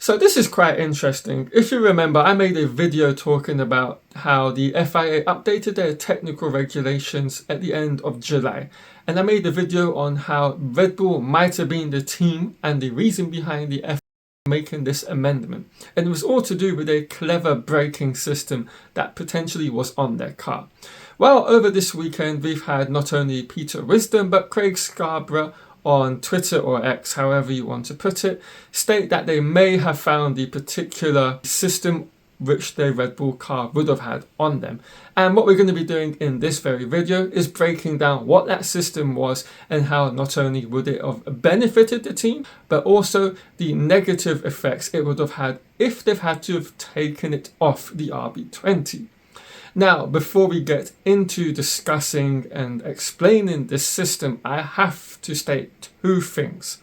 So this is quite interesting. If you remember, I made a video talking about how the FIA updated their technical regulations at the end of July. And I made a video on how Red Bull might have been the team and the reason behind the FIA making this amendment. And it was all to do with a clever braking system that potentially was on their car. Well, over this weekend, we've had not only Peter Wisdom, but Craig Scarborough on Twitter or X, however you want to put it, state that they may have found the particular system which their Red Bull car would have had on them. And what we're going to be doing in this very video is breaking down what that system was and how not only would it have benefited the team, but also the negative effects it would have had if they've had to have taken it off the RB20. Now, before we get into discussing and explaining this system, I have to state two things.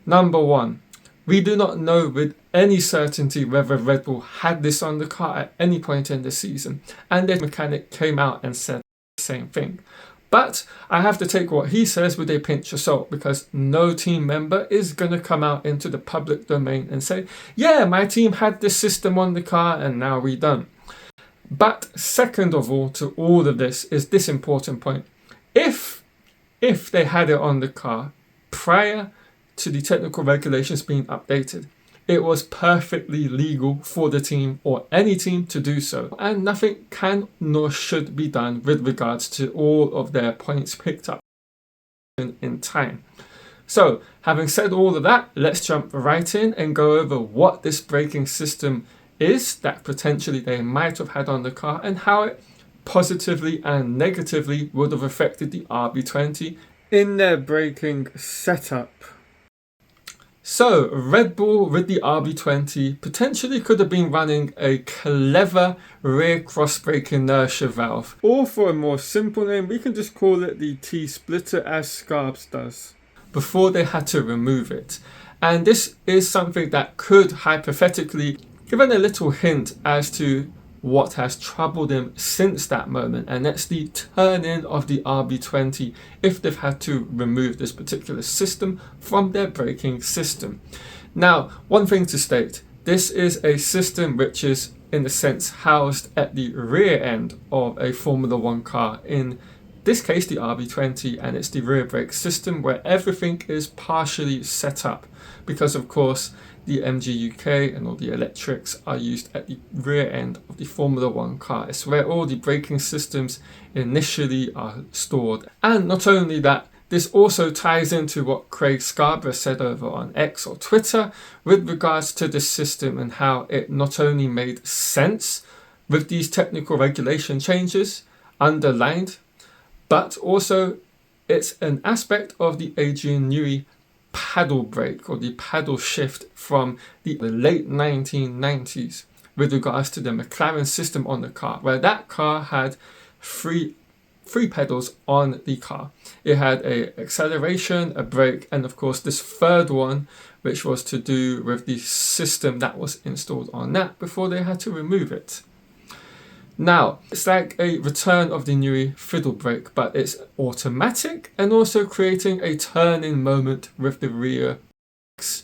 Number one, we do not know with any certainty whether Red Bull had this on the car at any point in the season, and their mechanic came out and said the same thing. But I have to take what he says with a pinch of salt, because no team member is going to come out into the public domain and say, yeah, my team had this system on the car and now we don't. But second of all to all of this is this important point. If they had it on the car prior to the technical regulations being updated, it was perfectly legal for the team or any team to do so. And nothing can nor should be done with regards to all of their points picked up in time. So having said all of that, let's jump right in and go over what this braking system is that potentially they might have had on the car and how it positively and negatively would have affected the RB20 in their braking setup. So Red Bull with the RB20 potentially could have been running a clever rear cross brake inertia valve, or for a more simple name we can just call it the T-splitter as Scarbs does, before they had to remove it. And this is something that could hypothetically given a little hint as to what has troubled him since that moment, and that's the turn-in of the RB20 if they've had to remove this particular system from their braking system. Now, one thing to state, this is a system which is in a sense housed at the rear end of a Formula 1 car, in this case the RB20, and it's the rear brake system where everything is partially set up because of course the MG UK and all the electrics are used at the rear end of the Formula 1 car. It's where all the braking systems initially are stored. And not only that, this also ties into what Craig Scarborough said over on X or Twitter with regards to this system and how it not only made sense with these technical regulation changes underlined, but also it's an aspect of the Adrian Newey paddle brake or the paddle shift from the late 1990s with regards to the McLaren system on the car, where that car had three pedals on the car. It had a acceleration, a brake, and of course this third one which was to do with the system that was installed on that before they had to remove it. Now, it's like a return of the Newey fiddle brake, but it's automatic and also creating a turn-in moment with the rear brakes.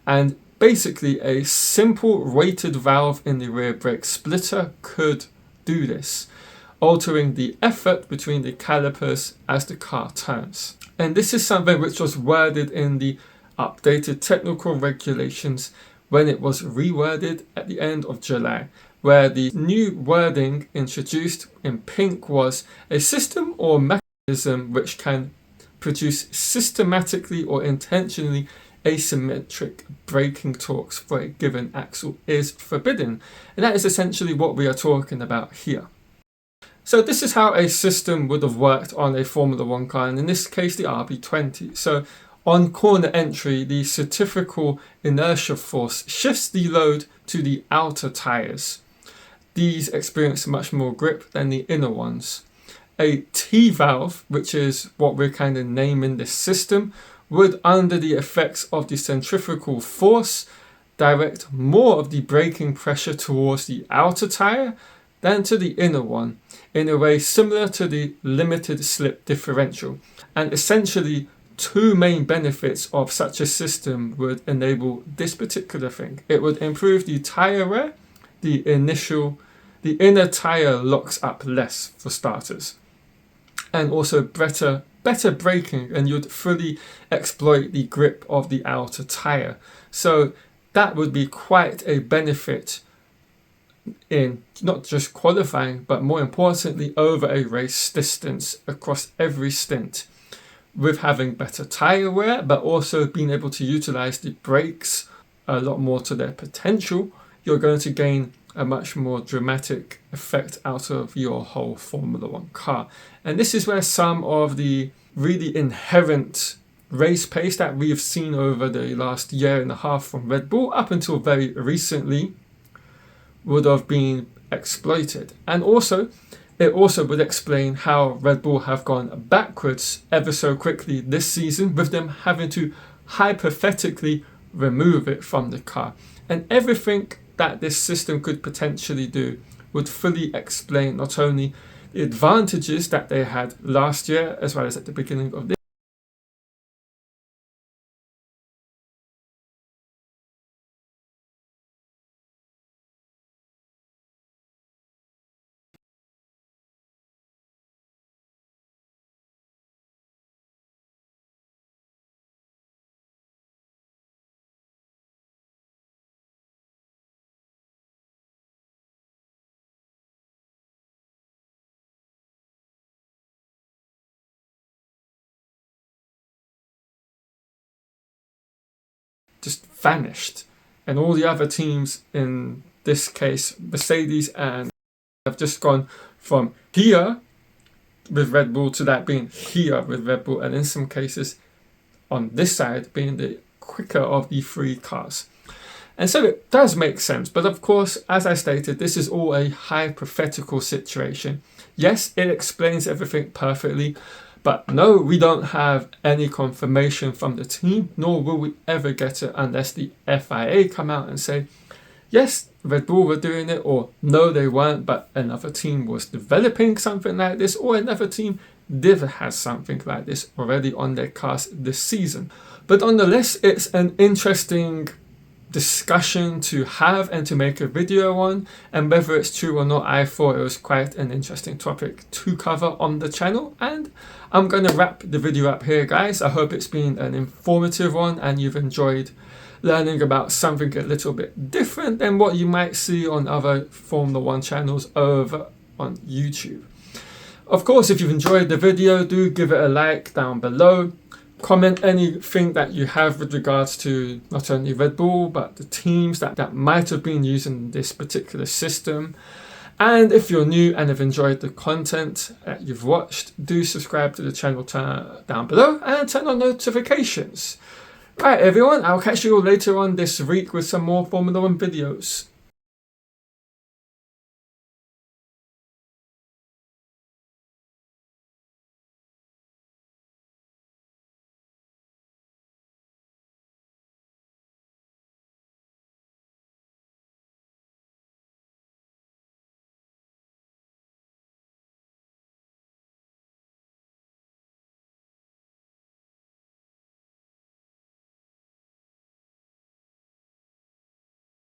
And basically a simple weighted valve in the rear brake splitter could do this, altering the effort between the calipers as the car turns. And this is something which was worded in the updated technical regulations when it was reworded at the end of July, where the new wording introduced in pink was a system or mechanism which can produce systematically or intentionally asymmetric braking torques for a given axle is forbidden. And that is essentially what we are talking about here. So this is how a system would have worked on a Formula 1 car, and in this case the RB20. So on corner entry, the centrifugal inertia force shifts the load to the outer tyres. These experience much more grip than the inner ones. A T-valve, which is what we're kind of naming this system, would, under the effects of the centrifugal force, direct more of the braking pressure towards the outer tyre than to the inner one, in a way similar to the limited slip differential, and essentially two main benefits of such a system would enable this particular thing. It would improve the tire wear. The inner tire locks up less for starters, and also better braking, and you'd fully exploit the grip of the outer tire. So that would be quite a benefit in not just qualifying, but more importantly over a race distance across every stint, with having better tire wear, but also being able to utilize the brakes a lot more to their potential. You're going to gain a much more dramatic effect out of your whole Formula One car. And this is where some of the really inherent race pace that we've seen over the last year and a half from Red Bull up until very recently would have been exploited. And also, it also would explain how Red Bull have gone backwards ever so quickly this season, with them having to hypothetically remove it from the car. And everything that this system could potentially do would fully explain not only the advantages that they had last year as well as at the beginning of this just vanished, and all the other teams, in this case Mercedes, and have just gone from here with Red Bull to that being here with Red Bull, and in some cases on this side being the quicker of the three cars. And so it does make sense, but of course, as I stated, this is all a hypothetical situation. Yes, it explains everything perfectly, but no, we don't have any confirmation from the team, nor will we ever get it unless the FIA come out and say, yes, Red Bull were doing it, or no, they weren't, but another team was developing something like this, or another team did have something like this already on their cars this season. But nonetheless, it's an interesting discussion to have and to make a video on, and whether it's true or not, I thought it was quite an interesting topic to cover on the channel. And I'm going to wrap the video up here, guys. I hope it's been an informative one and you've enjoyed learning about something a little bit different than what you might see on other Formula One channels over on YouTube. Of course, if you've enjoyed the video, do give it a like down below. Comment anything that you have with regards to not only Red Bull, but the teams that might have been using this particular system. And if you're new and have enjoyed the content that you've watched, do subscribe to the channel down below and turn on notifications. Right, everyone, I'll catch you all later on this week with some more Formula One videos.